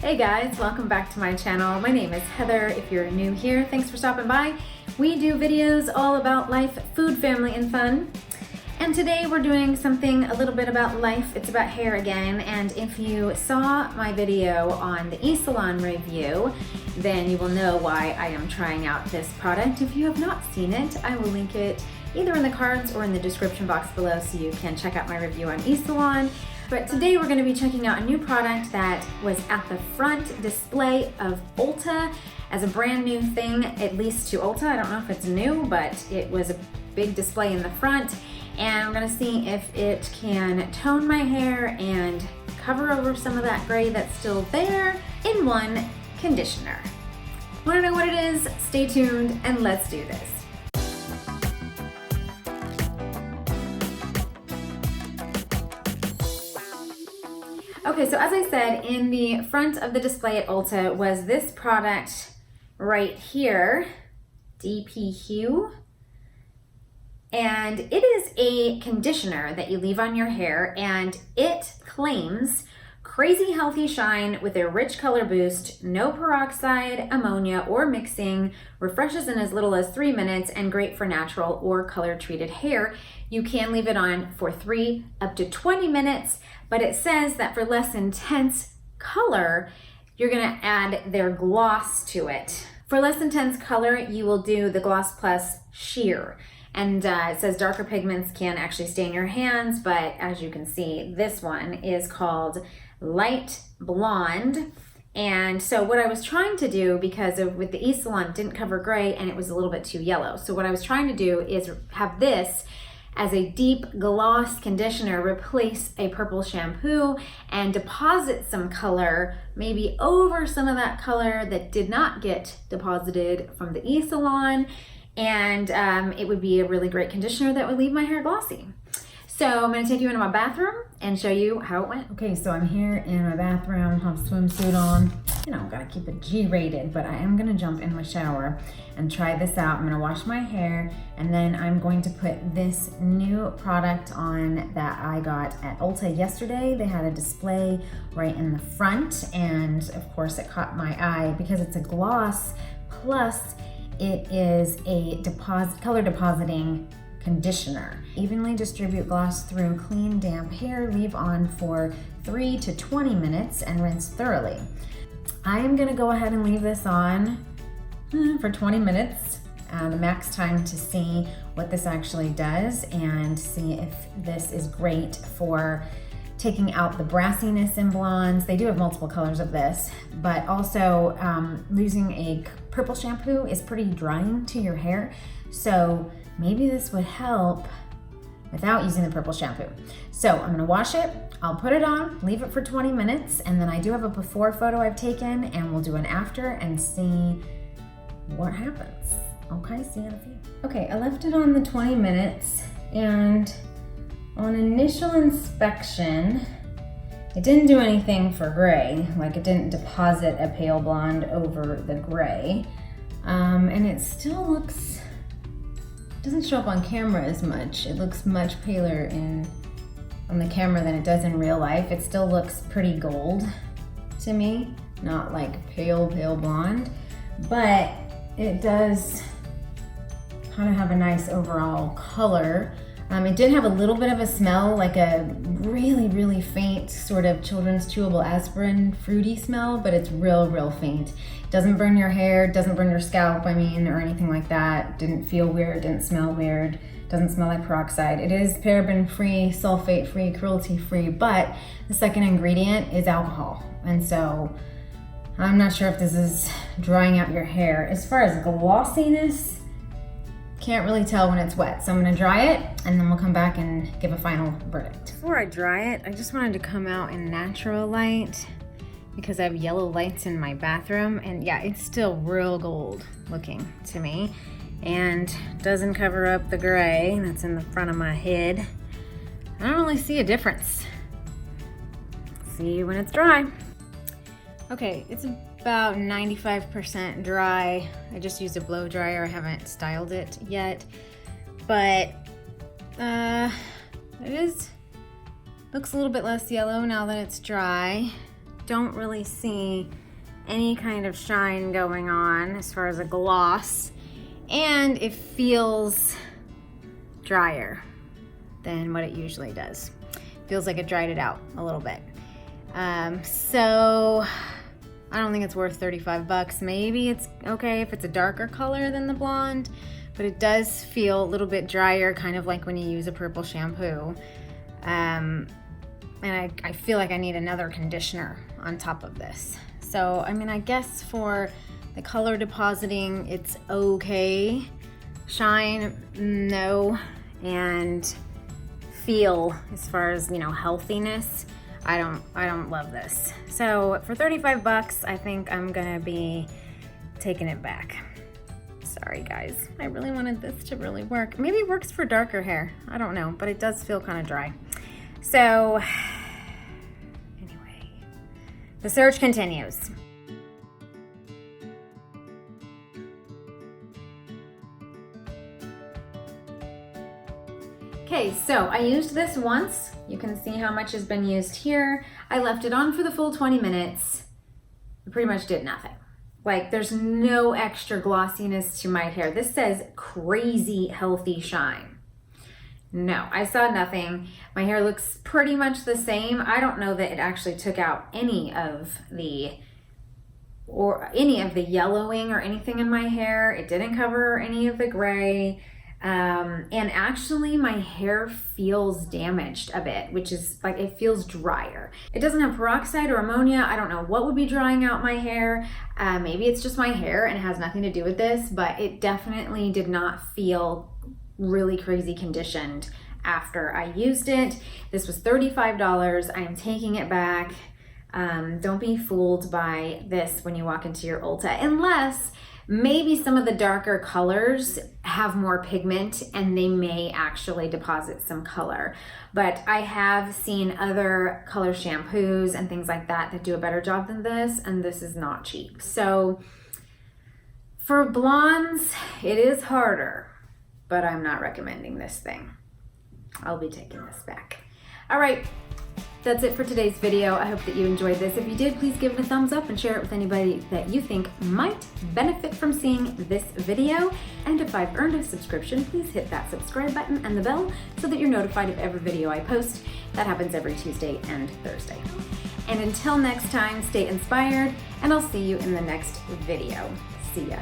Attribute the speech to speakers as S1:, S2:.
S1: Hey guys, welcome back to my channel. My name is Heather. If you're new here, thanks for stopping by. We do videos all about life, food, family, and fun. And today we're doing something a little bit about life. It's about hair again. And if you saw my video on the eSalon review, then you will know why I am trying out this product. If you have not seen it, I will link it either in the cards or in the description box below so you can check out my review on eSalon. But today we're going to be checking out a new product that was at the front display of Ulta as a brand new thing, at least to Ulta. I don't know if it's new, but it was a big display in the front. And I'm going to see if it can tone my hair and cover over some of that gray that's still there in one conditioner. Want to know what it is? Stay tuned and let's do this. Okay, so as I said, in the front of the display at Ulta was this product right here, Dphue. And it is a conditioner that you leave on your hair, and it claims crazy healthy shine with a rich color boost, no peroxide, ammonia, or mixing, refreshes in as little as 3 minutes, and great for natural or color treated hair. You can leave it on for 3 up to 20 minutes, but it says that for less intense color, you're gonna add their gloss to it. For less intense color, you will do the Gloss Plus Sheer. And it says darker pigments can actually stain your hands, but as you can see, this one is called Light Blonde. And so what I was trying to do, because with the eSalon, it didn't cover gray and it was a little bit too yellow. So what I was trying to do is have this as a deep gloss conditioner replace a purple shampoo and deposit some color maybe over some of that color that did not get deposited from the eSalon. And it would be a really great conditioner that would leave my hair glossy. So I'm gonna take you into my bathroom and show you how it went. Okay, so I'm here in my bathroom, have a swimsuit on. You know, gotta keep it G-rated, but I am gonna jump in my shower and try this out. I'm gonna wash my hair, and then I'm going to put this new product on that I got at Ulta yesterday. They had a display right in the front, and of course it caught my eye because it's a gloss, plus it is a color depositing conditioner. Evenly distribute gloss through clean, damp hair, leave on for 3 to 20 minutes and rinse thoroughly. I am gonna go ahead and leave this on for 20 minutes, the max time to see what this actually does and see if this is great for taking out the brassiness in blondes. They do have multiple colors of this, but also using a purple shampoo is pretty drying to your hair. So maybe this would help without using the purple shampoo. So I'm gonna wash it, I'll put it on, leave it for 20 minutes, and then I do have a before photo I've taken, and we'll do an after and see what happens. Okay, see you in a few. Okay, I left it on the 20 minutes, and on initial inspection, it didn't do anything for gray, like it didn't deposit a pale blonde over the gray. And it still looks, doesn't show up on camera as much. It looks much paler on the camera than it does in real life. It still looks pretty gold to me, not like pale blonde, but it does kind of have a nice overall color. It did have a little bit of a smell, like a really faint sort of children's chewable aspirin fruity smell, but it's real faint. Doesn't burn your hair, doesn't burn your scalp, I mean, or anything like that. Didn't feel weird, didn't smell weird, doesn't smell like peroxide. It is paraben free, sulfate free, cruelty free, but the second ingredient is alcohol. And so I'm not sure if this is drying out your hair. As far as glossiness, can't really tell when it's wet, so I'm gonna dry it and then we'll come back and give a final verdict. Before I dry it, I just wanted to come out in natural light because I have yellow lights in my bathroom, and yeah, it's still real gold looking to me and doesn't cover up the gray that's in the front of my head. I don't really see a difference. See you when it's dry. Okay, it's about 95% dry. I just used a blow dryer. I haven't styled it yet, but it looks a little bit less yellow now that it's dry. don't really see any kind of shine going on as far as a gloss, and it feels drier than what it usually does. Feels like it dried it out a little bit. So I don't think it's worth 35 bucks. Maybe it's okay if it's a darker color than the blonde, but it does feel a little bit drier, kind of like when you use a purple shampoo. And I feel like I need another conditioner on top of this. So, I mean, I guess for the color depositing, it's okay. Shine, no. And feel, as far as, you know, healthiness, I don't love this. So for 35 bucks, I think I'm gonna be taking it back. Sorry guys, I really wanted this to really work. Maybe it works for darker hair, I don't know, but it does feel kind of dry. So anyway, the search continues. Okay, so I used this once. You can see how much has been used here. I left it on for the full 20 minutes. It pretty much did nothing. Like, there's no extra glossiness to my hair. This says crazy healthy shine. No, I saw nothing. My hair looks pretty much the same. I don't know that it actually took out any of the yellowing or anything in my hair. It didn't cover any of the gray. And actually my hair feels damaged a bit, which is like, it feels drier. It doesn't have peroxide or ammonia. I don't know what would be drying out my hair. Maybe it's just my hair and it has nothing to do with this, but it definitely did not feel really crazy conditioned after I used it. This was $35. I am taking it back. Don't be fooled by this when you walk into your Ulta, unless maybe some of the darker colors have more pigment and they may actually deposit some color. But I have seen other color shampoos and things like that that do a better job than this, and this is not cheap. So for blondes, it is harder, but I'm not recommending this thing. I'll be taking this back. All right. That's it for today's video. I hope that you enjoyed this. If you did, please give it a thumbs up and share it with anybody that you think might benefit from seeing this video. And if I've earned a subscription, please hit that subscribe button and the bell so that you're notified of every video I post. That happens every Tuesday and Thursday. And until next time, stay inspired, and I'll see you in the next video. See ya.